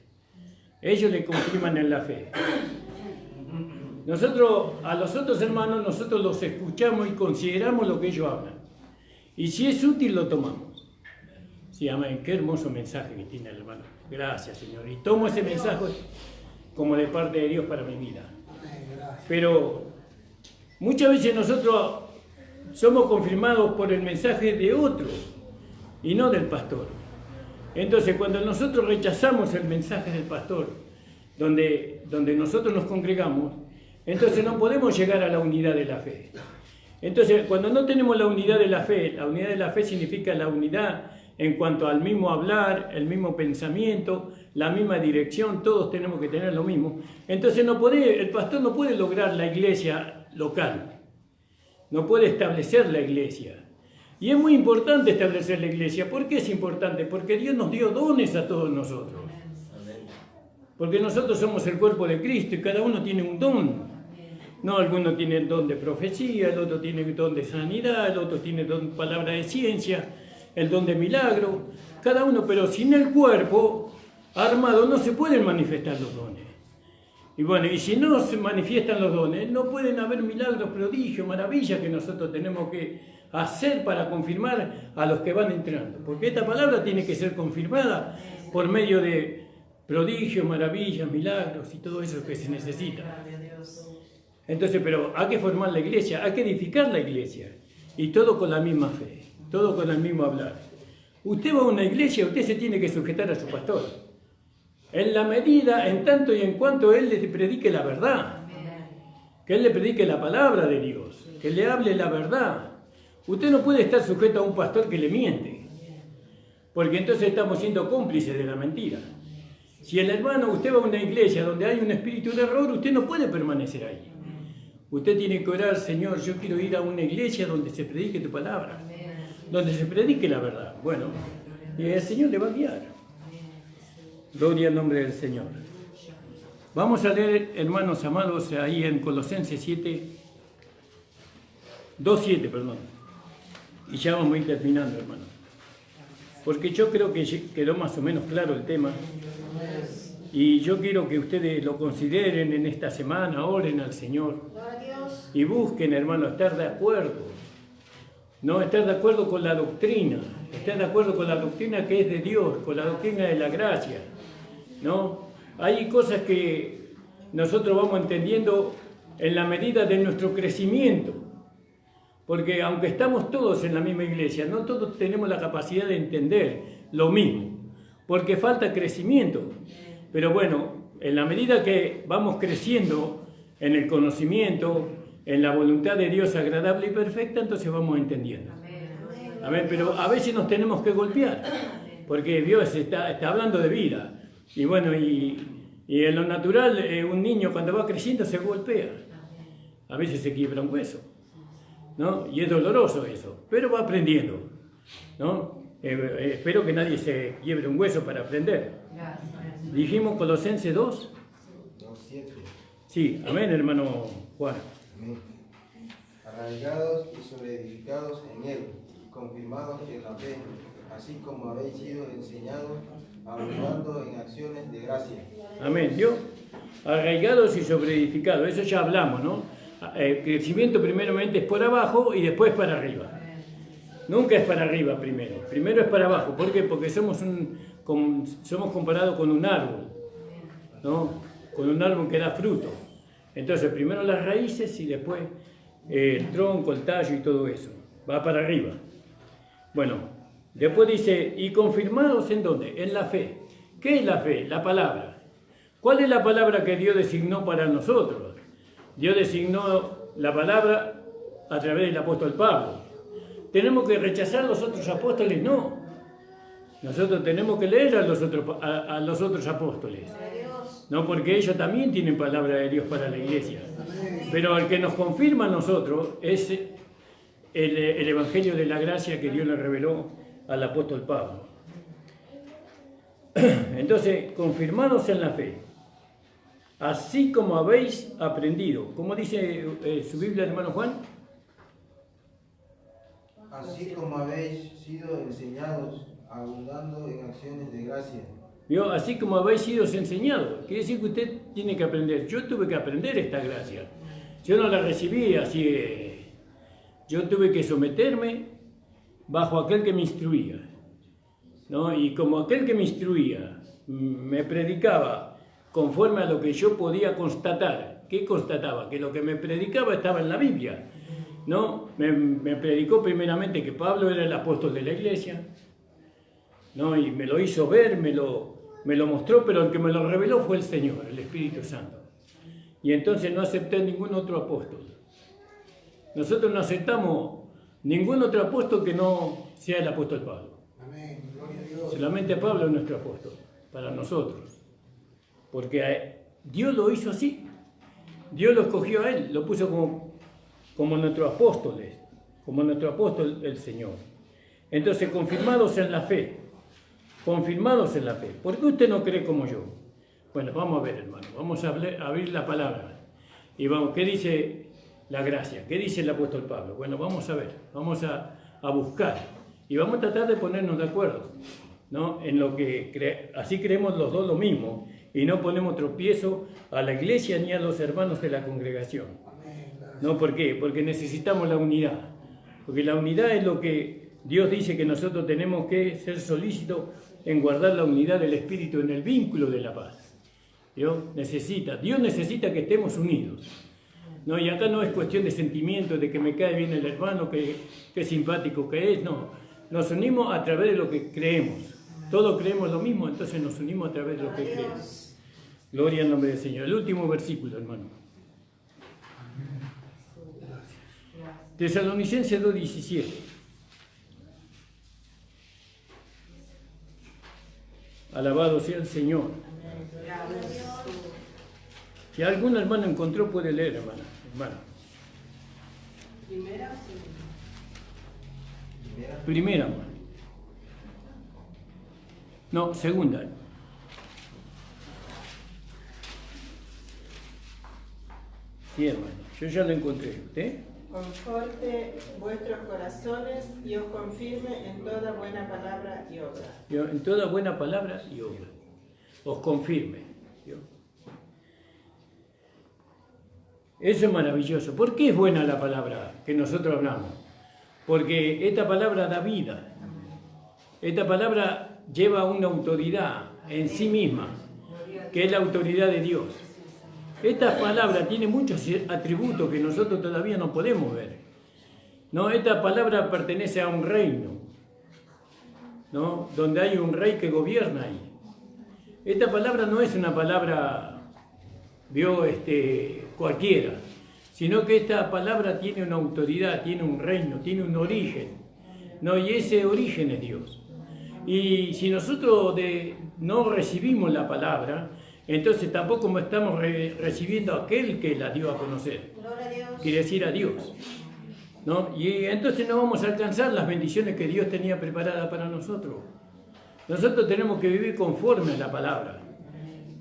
Ellos le confirman en la fe. Nosotros, a los otros hermanos, nosotros los escuchamos y consideramos lo que ellos hablan. Y si es útil, lo tomamos. Sí, amén. Qué hermoso mensaje que tiene el hermano. Gracias, Señor. Y tomo ese mensaje como de parte de Dios para mi vida. Pero muchas veces nosotros somos confirmados por el mensaje de otro y no del pastor. Entonces, cuando nosotros rechazamos el mensaje del pastor, donde nosotros nos congregamos, entonces no podemos llegar a la unidad de la fe. Entonces, cuando no tenemos la unidad de la fe significa la unidad en cuanto al mismo hablar, el mismo pensamiento, la misma dirección, todos tenemos que tener lo mismo. Entonces el pastor no puede lograr la iglesia local, no puede establecer la iglesia. Y es muy importante establecer la iglesia. ¿Por qué es importante? Porque Dios nos dio dones a todos nosotros. Porque nosotros somos el cuerpo de Cristo y cada uno tiene un don. No, alguno tiene el don de profecía, el otro tiene el don de sanidad, el otro tiene el don de palabra de ciencia, el don de milagro. Cada uno, pero sin el cuerpo armado no se pueden manifestar los dones. Y bueno, y si no se manifiestan los dones, no pueden haber milagros, prodigios, maravillas que nosotros tenemos que hacer para confirmar a los que van entrando. Porque esta palabra tiene que ser confirmada por medio de prodigios, maravillas, milagros y todo eso que se necesita. Entonces, pero hay que formar la iglesia, hay que edificar la iglesia. Y todo con la misma fe, todo con el mismo hablar. Usted va a una iglesia, usted se tiene que sujetar a su pastor. En la medida, en tanto y en cuanto él le predique la verdad. Que él le predique la palabra de Dios, que le hable la verdad. Usted no puede estar sujeto a un pastor que le miente. Porque entonces estamos siendo cómplices de la mentira. Si el hermano, usted va a una iglesia donde hay un espíritu de error, usted no puede permanecer ahí. Usted tiene que orar, Señor, yo quiero ir a una iglesia donde se predique tu palabra, donde se predique la verdad. Bueno, y el Señor le va a guiar. Gloria al nombre del Señor. Vamos a leer, hermanos amados, ahí en Colosenses 2:7, perdón. Y ya vamos a ir terminando, hermano. Porque yo creo que quedó más o menos claro el tema. Y yo quiero que ustedes lo consideren en esta semana, oren al Señor. Y busquen, hermano, estar de acuerdo. No estar de acuerdo con la doctrina. Estar de acuerdo con la doctrina que es de Dios, con la doctrina de la gracia. ¿No? Hay cosas que nosotros vamos entendiendo en la medida de nuestro crecimiento. Porque aunque estamos todos en la misma iglesia, no todos tenemos la capacidad de entender lo mismo. Porque falta crecimiento. Pero bueno, en la medida que vamos creciendo en el conocimiento, en la voluntad de Dios agradable y perfecta, entonces vamos entendiendo. Amén. Pero a veces nos tenemos que golpear, porque Dios está hablando de vida. Y bueno, y en lo natural, un niño cuando va creciendo se golpea. A veces se quiebra un hueso, ¿no? Y es doloroso eso, pero va aprendiendo, ¿no? Espero que nadie se quiebre un hueso para aprender. Dijimos Colosenses 2:7. Sí, amén, hermano Juan. Amén. Arraigados y sobreedificados en él, y confirmados en la fe, así como habéis sido enseñados, abundando en acciones de gracia. Amén. ¿Yo? Arraigados y sobreedificados, eso ya hablamos, ¿no? El crecimiento primeramente es por abajo y después para arriba. Nunca es para arriba primero es para abajo. ¿Por qué? Porque somos comparados con un árbol, ¿no? Con un árbol que da fruto. Entonces primero las raíces y después el tronco, el tallo y todo eso. Va para arriba. Bueno, después dice, y confirmados ¿en dónde? En la fe. ¿Qué es la fe? La palabra. ¿Cuál es la palabra que Dios designó para nosotros? Dios designó la palabra a través del apóstol Pablo. ¿Tenemos que rechazar a los otros apóstoles? No. Nosotros tenemos que leer a los otros apóstoles. No, porque ellos también tienen palabra de Dios para la iglesia. Pero el que nos confirma a nosotros es el Evangelio de la gracia que Dios le reveló al apóstol Pablo. Entonces, confirmados en la fe, así como habéis aprendido. ¿Cómo dice su Biblia, hermano Juan? Así como habéis sido enseñados, abundando en acciones de gracia. ¿Vio? Así como habéis sido enseñados. Quiere decir que usted tiene que aprender. Yo tuve que aprender esta gracia. Yo no la recibí así. Yo tuve que someterme bajo aquel que me instruía. ¿no? Y como aquel que me instruía, me predicaba conforme a lo que yo podía constatar. ¿Qué constataba? Que lo que me predicaba estaba en la Biblia, ¿no? Me predicó primeramente que Pablo era el apóstol de la iglesia, ¿no? Y me lo hizo ver, me lo mostró, pero el que me lo reveló fue el Señor, el Espíritu Santo. Y entonces no acepté ningún otro apóstol. Nosotros no aceptamos ningún otro apóstol que no sea el apóstol Pablo. Amén. Gloria a Dios. Solamente Pablo es nuestro apóstol, para nosotros. Porque Dios lo hizo así. Dios lo escogió a él, lo puso como nuestro apóstol, el Señor. Entonces, confirmados en la fe. Confirmados en la fe. ¿Por qué usted no cree como yo? Bueno, vamos a ver, hermano. Vamos a abrir la palabra. Y vamos, ¿qué dice la gracia? ¿Qué dice el apóstol Pablo? Bueno, vamos a ver. Vamos a buscar. Y vamos a tratar de ponernos de acuerdo, ¿no? En lo que así creemos los dos lo mismo. Y no ponemos tropiezo a la iglesia ni a los hermanos de la congregación. ¿No? ¿Por qué? Porque necesitamos la unidad. Porque la unidad es lo que Dios dice que nosotros tenemos que ser solícitos en guardar la unidad del Espíritu en el vínculo de la paz. Dios necesita que estemos unidos. ¿No? Y acá no es cuestión de sentimientos, de que me cae bien el hermano, que simpático que es, no. Nos unimos a través de lo que creemos. Todos creemos lo mismo, entonces nos unimos a través de lo que creemos. Gloria al nombre del Señor. El último versículo, hermano. Tesalonicenses 2:17. Alabado sea el Señor. Si algún hermano encontró, puede leer, hermano. ¿Primera o segunda? Primera, hermano. No, segunda. Sí, hermano. Yo ya lo encontré. ¿Usted? Conforte vuestros corazones y os confirme en toda buena palabra y obra. En toda buena palabra y obra. Os confirme. Eso es maravilloso. ¿Por qué es buena la palabra que nosotros hablamos? Porque esta palabra da vida. Esta palabra lleva una autoridad en sí misma, que es la autoridad de Dios. Esta palabra tiene muchos atributos que nosotros todavía no podemos ver. ¿No? Esta palabra pertenece a un reino, ¿no? Donde hay un rey que gobierna ahí. Esta palabra no es una palabra cualquiera, sino que esta palabra tiene una autoridad, tiene un reino, tiene un origen, ¿no? Y ese origen es Dios. Y si nosotros no recibimos la palabra, entonces tampoco estamos recibiendo a aquel que la dio a conocer. Quiere decir a Dios, ¿no? Y entonces no vamos a alcanzar las bendiciones que Dios tenía preparadas para nosotros. Nosotros tenemos que vivir conforme a la palabra,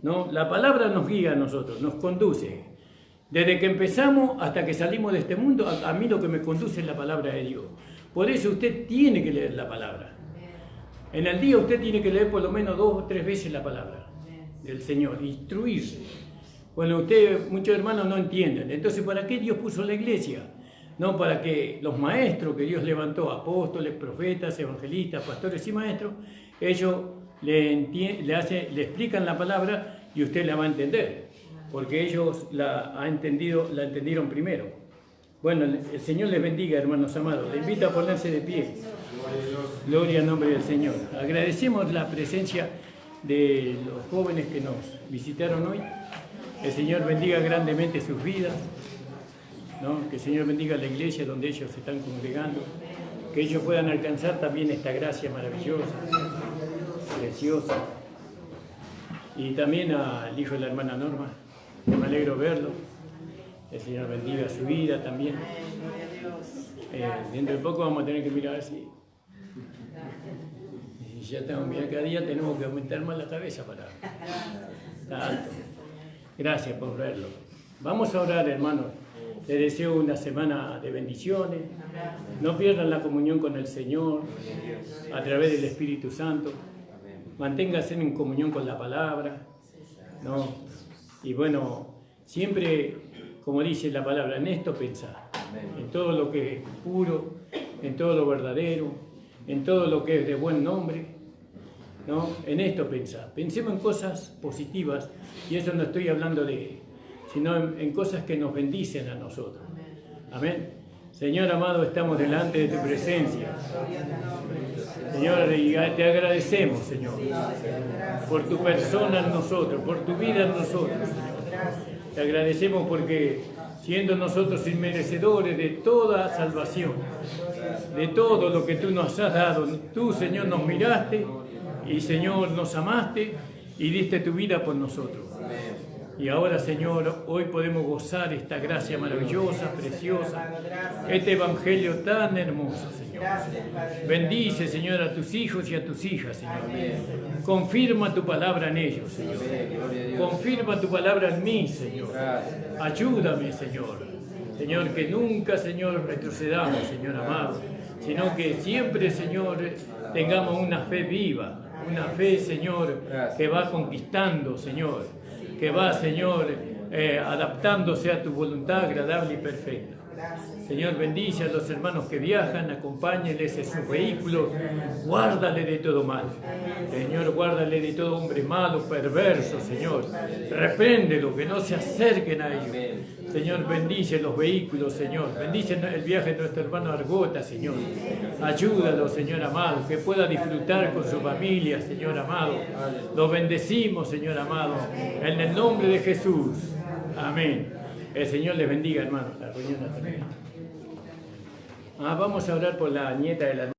¿no? La palabra nos guía a nosotros, nos conduce. Desde que empezamos hasta que salimos de este mundo, a mí lo que me conduce es la palabra de Dios. Por eso usted tiene que leer la palabra. En el día usted tiene que leer por lo menos 2 o 3 veces la palabra del Señor, instruirse. Bueno, muchos hermanos no entienden. Entonces, ¿para qué Dios puso la iglesia? No, para que los maestros que Dios levantó, apóstoles, profetas, evangelistas, pastores y maestros, ellos le explican la palabra y usted la va a entender, porque ellos la entendieron primero. Bueno, el Señor les bendiga, hermanos amados. Les invito a ponerse de pie. Gloria al nombre del Señor. Agradecemos la presencia de los jóvenes que nos visitaron hoy. El Señor bendiga grandemente sus vidas, ¿no? Que el Señor bendiga la iglesia donde ellos se están congregando, que ellos puedan alcanzar también esta gracia maravillosa, preciosa. Y también al hijo de la hermana Norma, que me alegro verlo. El Señor bendiga su vida también. Dentro de poco vamos a tener que mirar si ya cada día tenemos que aumentar más la cabeza para estar alto. Gracias por verlo. Vamos a orar, hermanos. Les deseo una semana de bendiciones. No pierdan la comunión con el Señor a través del Espíritu Santo. Manténganse en comunión con la palabra, ¿no? Y bueno, siempre, como dice la palabra, en esto pensar. En todo lo que es puro, en todo lo verdadero, en todo lo que es de buen nombre, ¿no? En esto pensar. Pensemos en cosas positivas, y eso no estoy hablando sino en cosas que nos bendicen a nosotros. Amén. Señor amado, estamos delante de tu presencia. Señor, y te agradecemos, Señor, por tu persona en nosotros, por tu vida en nosotros, Señor. Te agradecemos porque, siendo nosotros inmerecedores de toda salvación, de todo lo que tú nos has dado, tú, Señor, nos miraste y, Señor, nos amaste y diste tu vida por nosotros. Y ahora, Señor, hoy podemos gozar esta gracia maravillosa, preciosa, este evangelio tan hermoso, Señor. Bendice, Señor, a tus hijos y a tus hijas, Señor. Confirma tu palabra en ellos, Señor. Confirma tu palabra en mí, Señor. Ayúdame, Señor. Señor, que nunca, Señor, retrocedamos, Señor amado, sino que siempre, Señor, tengamos una fe viva, una fe, Señor, que va conquistando, Señor, que va, Señor, adaptándose a tu voluntad agradable y perfecta. Señor, bendice a los hermanos que viajan, acompáñenles en sus vehículos, guárdale de todo mal. Señor, guárdale de todo hombre malo, perverso, Señor. Repréndelo, que no se acerquen a ellos. Señor, bendice los vehículos, Señor. Bendice el viaje de nuestro hermano Argota, Señor. Ayúdalo, Señor amado, que pueda disfrutar con su familia, Señor amado. Los bendecimos, Señor amado, en el nombre de Jesús. Amén. El Señor les bendiga, hermanos. La reunión ha terminado. Vamos a orar por la nieta de la